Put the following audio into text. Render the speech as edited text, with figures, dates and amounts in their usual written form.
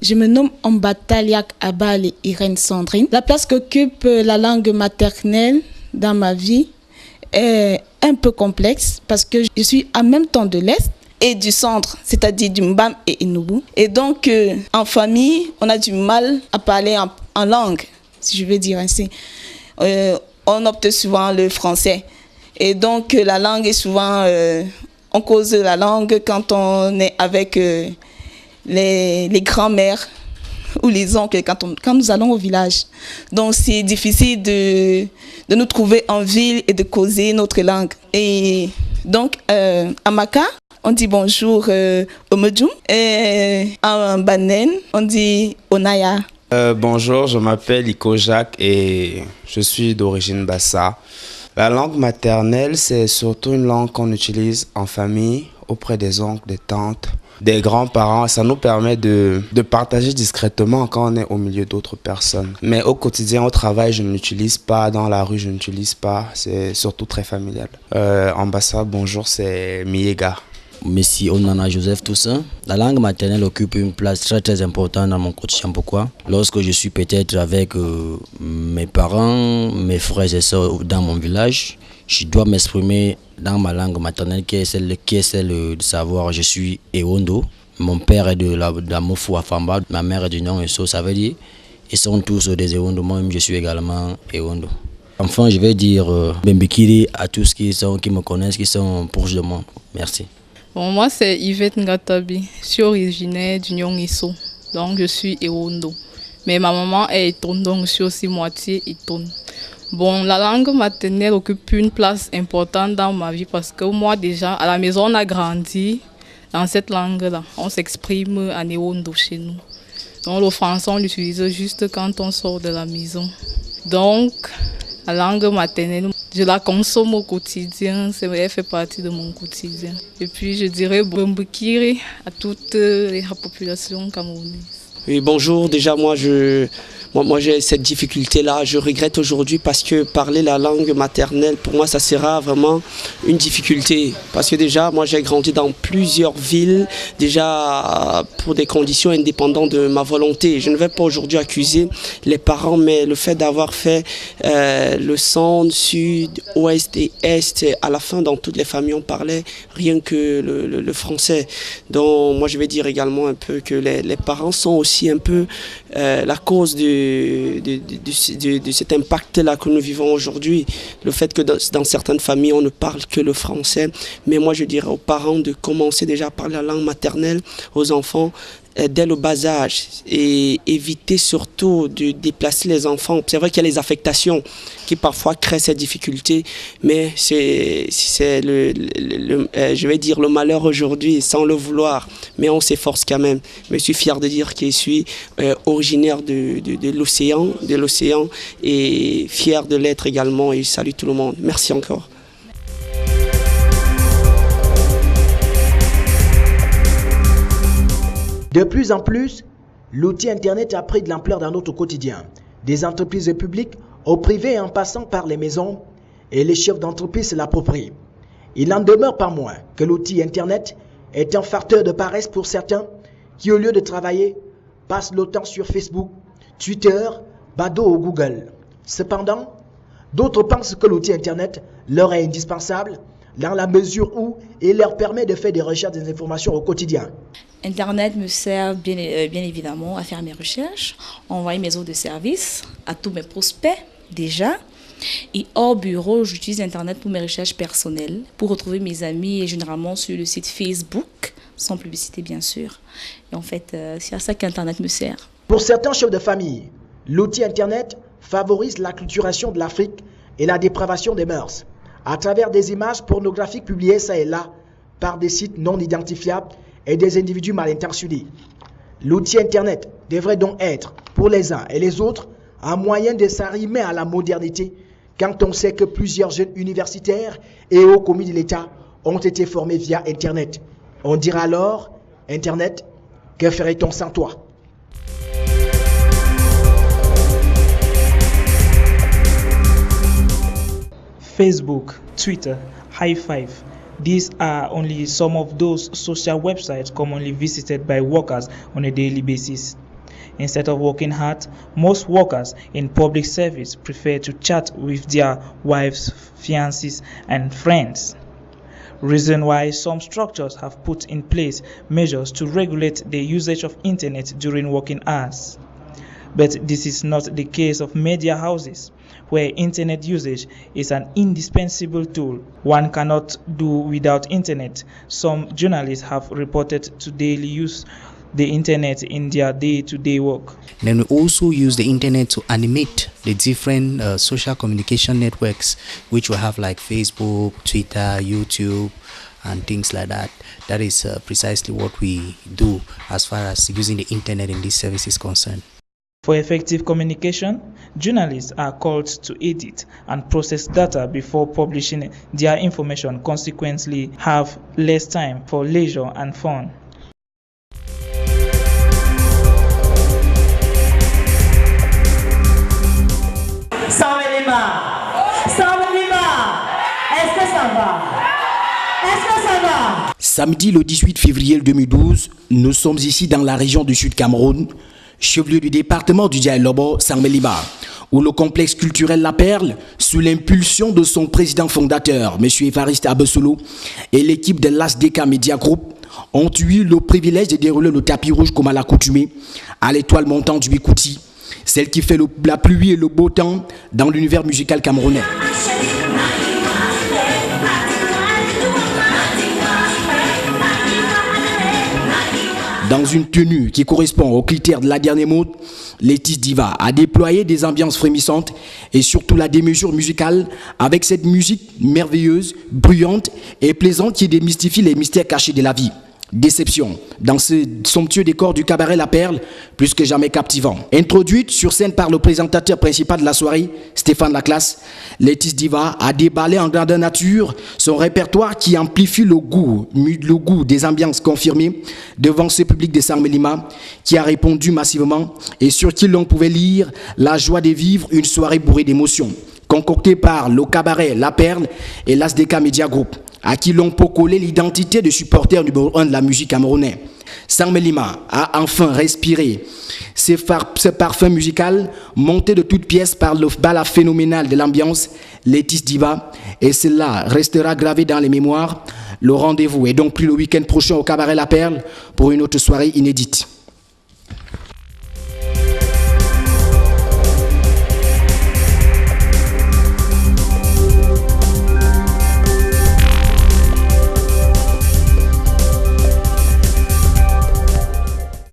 Je me nomme Ambataliak Abale Irène Sandrine. La place qu'occupe la langue maternelle dans ma vie est un peu complexe parce que je suis en même temps de l'Est et du centre, c'est-à-dire du Mbam et Inubu. Et donc, en famille, on a du mal à parler en langue, si je veux dire ainsi. On opte souvent le français. Et donc, la langue est souvent... on cause la langue quand on est avec les grands-mères ou les oncles quand nous allons au village. Donc, c'est difficile de nous trouver en ville et de causer notre langue. Et donc, à Maka, on dit bonjour au Medjoum. Et en Banen, on dit Onaya. Bonjour, je m'appelle Iko Jacques et je suis d'origine Bassa. La langue maternelle, c'est surtout une langue qu'on utilise en famille, auprès des oncles, des tantes, des grands-parents. Ça nous permet de partager discrètement quand on est au milieu d'autres personnes. Mais au quotidien, au travail, je ne l'utilise pas. Dans la rue, je ne l'utilise pas. C'est surtout très familial. En Bassa, bonjour, c'est Miega. Messi Onana Joseph Toussaint. La langue maternelle occupe une place très très importante dans mon quotidien. Pourquoi? Lorsque je suis peut-être avec mes parents, mes frères et sœurs dans mon village, je dois m'exprimer dans ma langue maternelle qui est celle de savoir je suis Ewondo. Mon père est de la Mofu Afamba, ma mère est du Nyon Eso, ça veut dire ils sont tous des Ewondo, moi-même je suis également Ewondo. Enfin, je vais dire Bembikiri à tous qui me connaissent, qui sont proches de moi. Merci. Bon, moi, c'est Yvette Ngatabi. Je suis originaire du Nyongiso, donc je suis Ewondo. Mais ma maman est Eton, donc je suis aussi moitié Eton. Bon, la langue maternelle occupe une place importante dans ma vie parce que moi, déjà, à la maison, on a grandi dans cette langue-là. On s'exprime en Ewondo chez nous. Donc, le français, on l'utilise juste quand on sort de la maison. Donc, la langue maternelle, je la consomme au quotidien, elle fait partie de mon quotidien. Et puis je dirais Bombukiri à toute la population camerounaise. Oui, bonjour, déjà moi j'ai cette difficulté-là, je regrette aujourd'hui parce que parler la langue maternelle, pour moi ça sera vraiment une difficulté. Parce que déjà, moi j'ai grandi dans plusieurs villes, déjà pour des conditions indépendantes de ma volonté. Je ne vais pas aujourd'hui accuser les parents, mais le fait d'avoir fait le centre, sud, ouest et est, à la fin dans toutes les familles on parlait rien que le français. Donc moi je vais dire également un peu que les parents sont aussi un peu la cause de cet impact-là que nous vivons aujourd'hui. Le fait que dans certaines familles, on ne parle que le français. Mais moi, je dirais aux parents de commencer déjà à parler la langue maternelle aux enfants dès le bas âge et éviter surtout de déplacer les enfants. C'est vrai qu'il y a les affectations qui parfois créent ces difficultés, mais c'est je vais dire le malheur aujourd'hui sans le vouloir, mais on s'efforce quand même. Mais je suis fier de dire que je suis originaire de l'océan et fier de l'être également et je salue tout le monde. Merci encore. De plus en plus, l'outil Internet a pris de l'ampleur dans notre quotidien. Des entreprises publiques au privé en passant par les maisons et les chefs d'entreprise se l'approprient. Il n'en demeure pas moins que l'outil Internet est un facteur de paresse pour certains qui, au lieu de travailler, passent le temps sur Facebook, Twitter, Bado ou Google. Cependant, d'autres pensent que l'outil Internet leur est indispensable dans la mesure où il leur permet de faire des recherches et des informations au quotidien. Internet me sert bien évidemment à faire mes recherches, à envoyer mes offres de services à tous mes prospects déjà. Et hors bureau, j'utilise Internet pour mes recherches personnelles, pour retrouver mes amis et généralement sur le site Facebook, sans publicité bien sûr. Et en fait, c'est à ça qu'Internet me sert. Pour certains chefs de famille, l'outil Internet favorise l'acculturation de l'Afrique et la dépravation des mœurs, à travers des images pornographiques publiées ça et là par des sites non identifiables et des individus mal intentionnés. L'outil Internet devrait donc être, pour les uns et les autres, un moyen de s'arrimer à la modernité quand on sait que plusieurs jeunes universitaires et hauts commis de l'État ont été formés via Internet. On dira alors, Internet, que ferait-on sans toi? Facebook, Twitter, Hi5. These are only some of those social websites commonly visited by workers on a daily basis. Instead of working hard, most workers in public service prefer to chat with their wives, fiancés, and friends. Reason why some structures have put in place measures to regulate the usage of internet during working hours. But this is not the case of media houses, where internet usage is an indispensable tool. One cannot do without internet. Some journalists have reported to daily use the internet in their day-to-day work. Then we also use the internet to animate the different social communication networks, which we have like Facebook, Twitter, YouTube, and things like that. That is precisely what we do as far as using the internet in this service is concerned. For effective communication, journalists are called to edit and process data before publishing their information, consequently have less time for leisure and fun. Est-ce que ça va? Est-ce que ça va? Samedi le 18 février 2012, nous sommes ici dans la région du Sud Cameroun, chef-lieu du département du Dialobo, Sarmelima, où le complexe culturel La Perle, sous l'impulsion de son président fondateur, M. Évariste Abesolo, et l'équipe de l'ASDK Media Group, ont eu le privilège de dérouler le tapis rouge comme à l'accoutumée, à l'étoile montante du Bikouti, celle qui fait la pluie et le beau temps dans l'univers musical camerounais. Dans une tenue qui correspond aux critères de la dernière mode, Letis Diva a déployé des ambiances frémissantes et surtout la démesure musicale avec cette musique merveilleuse, bruyante et plaisante qui démystifie les mystères cachés de la vie. Déception dans ce somptueux décor du cabaret La Perle, plus que jamais captivant. Introduite sur scène par le présentateur principal de la soirée, Stéphane Laclasse, Letis Diva a déballé en grandeur nature son répertoire qui amplifie le goût des ambiances confirmées devant ce public de Sarmelima qui a répondu massivement et sur qui l'on pouvait lire la joie de vivre une soirée bourrée d'émotions. Concoctée par le cabaret La Perle et l'ASDK Media Group, à qui l'on peut coller l'identité de supporter numéro 1 de la musique camerounaise. Sarmelima a enfin respiré ce parfum musical monté de toutes pièces par le bala phénoménal de l'ambiance, Letis Diva, et cela restera gravé dans les mémoires. Le rendez-vous est donc pris le week-end prochain au cabaret La Perle pour une autre soirée inédite.